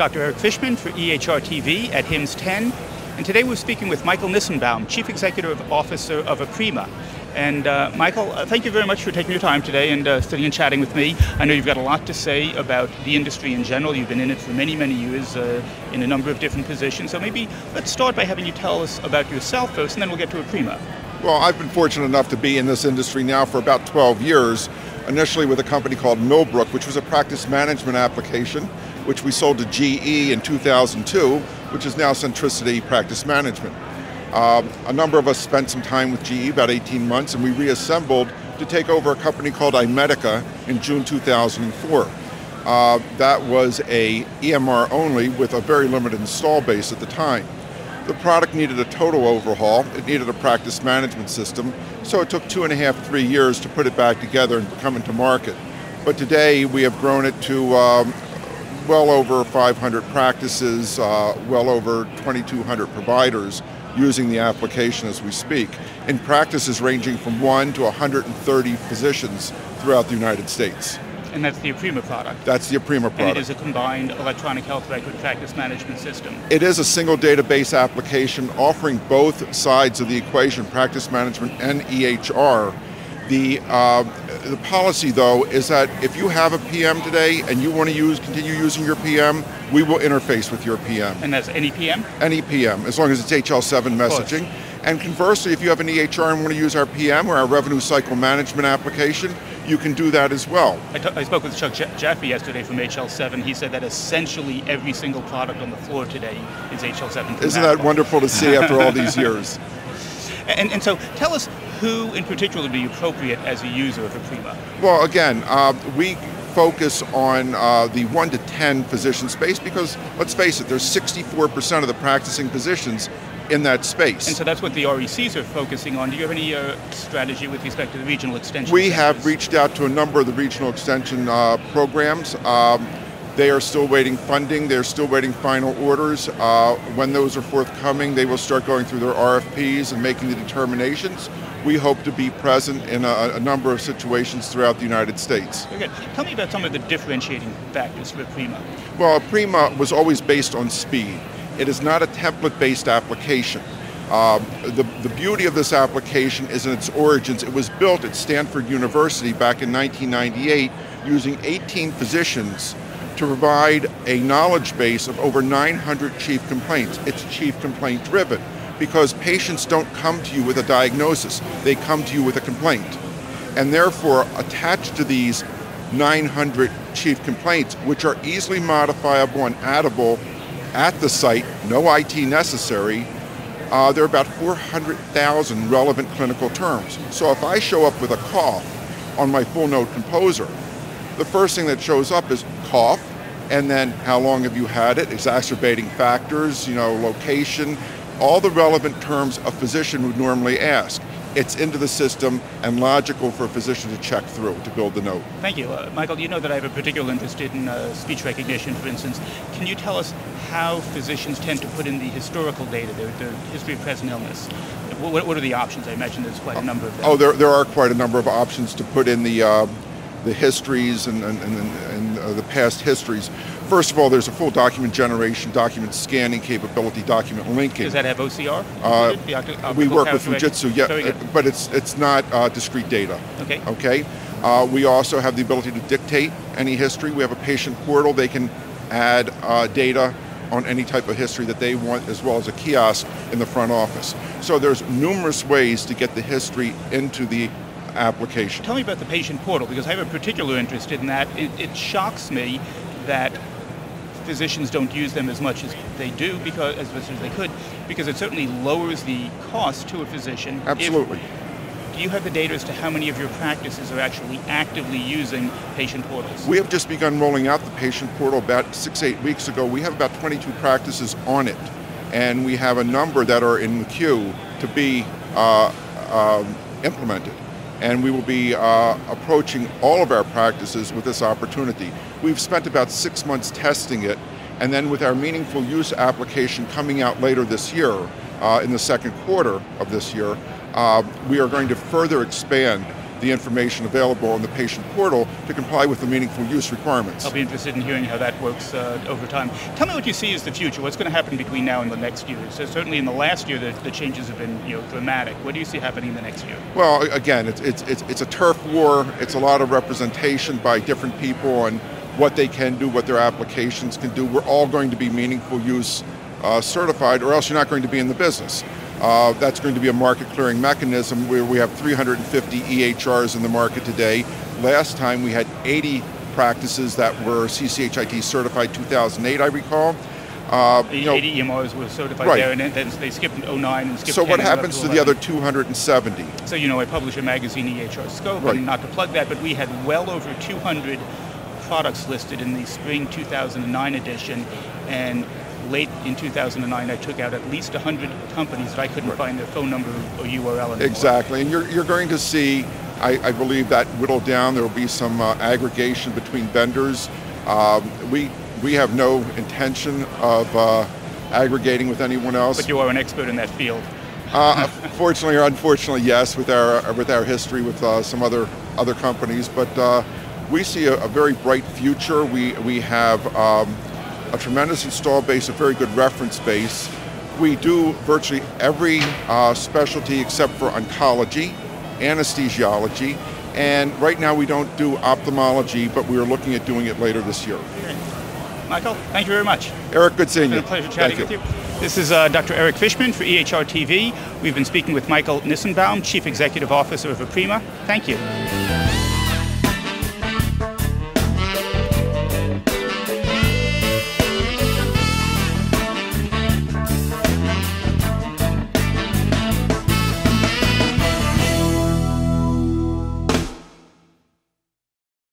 Dr. Eric Fishman for EHR TV at HIMSS10, and today we're speaking with Michael Nissenbaum, Chief Executive Officer of Aprima. And Michael, thank you very much for taking your time today and sitting and chatting with me. I know you've got a lot to say about the industry in general. You've been in it for many, many years in a number of different positions. So maybe let's start by having you tell us about yourself first, and then we'll get to Aprima. Well, I've been fortunate enough to be in this industry now for about 12 years, initially with a company called Millbrook, which was a practice management application, which we sold to GE in 2002, which is now Centricity Practice Management. A number of us spent some time with GE, about 18 months, and we reassembled to take over a company called iMedica in June 2004. That was a EMR only with a very limited install base at the time. The product needed a total overhaul. It needed a practice management system, so it took 2.5, 3 years to put it back together and come into market. But today we have grown it to well over 500 practices, well over 2,200 providers using the application as we speak, in practices ranging from 1 to 130 physicians throughout the United States. And that's the Aprima product? That's the Aprima product. And it is a combined electronic health record practice management system? It is a single database application offering both sides of the equation, practice management and EHR. The policy, though, is that if you have a PM today and you want to continue using your PM, we will interface with your PM. And that's any PM? Any PM, as long as it's HL7 messaging. And conversely, if you have an EHR and want to use our PM or our revenue cycle management application, you can do that as well. I spoke with Chuck Jaffe yesterday from HL7. He said that essentially every single product on the floor today is HL7. Isn't that wonderful to see after all these years? And so tell us who in particular would be appropriate as a user of Aprima. Well, again, we focus on the 1 to 10 physician space because, let's face it, there's 64% of the practicing physicians in that space. And so that's what the RECs are focusing on. Do you have any strategy with respect to the regional extension We centers? have reached out to a number of the regional extension programs. They are still waiting funding. They're still waiting final orders. When those are forthcoming, they will start going through their RFPs and making the determinations. We hope to be present in a number of situations throughout the United States. Very good. Tell me about some of the differentiating factors for Aprima. Well, Aprima was always based on speed. It is not a template-based application. The beauty of this application is in its origins. It was built at Stanford University back in 1998 using 18 physicians to provide a knowledge base of over 900 chief complaints. It's chief complaint driven because patients don't come to you with a diagnosis, they come to you with a complaint. And therefore, attached to these 900 chief complaints, which are easily modifiable and addable at the site, no IT necessary, there are about 400,000 relevant clinical terms. So if I show up with a cough on my full note composer, the first thing that shows up is cough, and then how long have you had it, exacerbating factors, location, all the relevant terms a physician would normally ask. It's into the system and logical for a physician to check through to build the note. Thank you. Michael, you know that I have a particular interest in speech recognition, for instance. Can you tell us how physicians tend to put in the historical data, their history of present illness? What are the options? I imagine there's quite a number of them. Oh, there are quite a number of options to put in the histories and the past histories. First of all, there's a full document generation, document scanning capability, document linking. Does that have OCR? We work with Fujitsu, yeah, but it's not discrete data. Okay. We also have the ability to dictate any history. We have a patient portal. They can add data on any type of history that they want, as well as a kiosk in the front office. So there's numerous ways to get the history into the application. Tell me about the patient portal, because I have a particular interest in that. It shocks me that physicians don't use them as much as they do, as much as they could, because it certainly lowers the cost to a physician. Absolutely. Do you have the data as to how many of your practices are actually actively using patient portals? We have just begun rolling out the patient portal about 6-8 weeks ago. We have about 22 practices on it, and we have a number that are in the queue to be implemented. And we will be approaching all of our practices with this opportunity. We've spent about 6 months testing it, and then with our meaningful use application coming out later this year, in the second quarter of this year, we are going to further expand the information available on the patient portal to comply with the meaningful use requirements. I'll be interested in hearing how that works over time. Tell me what you see as the future. What's going to happen between now and the next year? So certainly in the last year, the changes have been dramatic. What do you see happening in the next year? Well, again, it's a turf war. It's a lot of representation by different people on what they can do, what their applications can do. We're all going to be meaningful use certified, or else you're not going to be in the business. That's going to be a market clearing mechanism where we have 350 EHRs in the market today. Last time we had 80 practices that were CCHIT certified 2008, I recall. 80 EMRs were certified right. there, and then they skipped 09 and skipped 10. So what happens to the other 270? So, I publish a magazine, EHR Scope, right. and not to plug that, but we had well over 200 products listed in the spring 2009 edition, and late in 2009, I took out at least 100 companies that I couldn't right. find their phone number or URL anymore. Exactly, and you're going to see, I believe, that whittled down. There will be some aggregation between vendors. We have no intention of aggregating with anyone else. But you are an expert in that field. Fortunately or unfortunately, yes, with our history with some other companies. But we see a very bright future. We have a tremendous install base, a very good reference base. We do virtually every specialty except for oncology, anesthesiology, and right now we don't do ophthalmology, but we are looking at doing it later this year. Okay. Michael, thank you very much. Eric, good seeing you. It's been a pleasure chatting with you. This is Dr. Eric Fishman for EHR TV. We've been speaking with Michael Nissenbaum, Chief Executive Officer of Aprima. Thank you.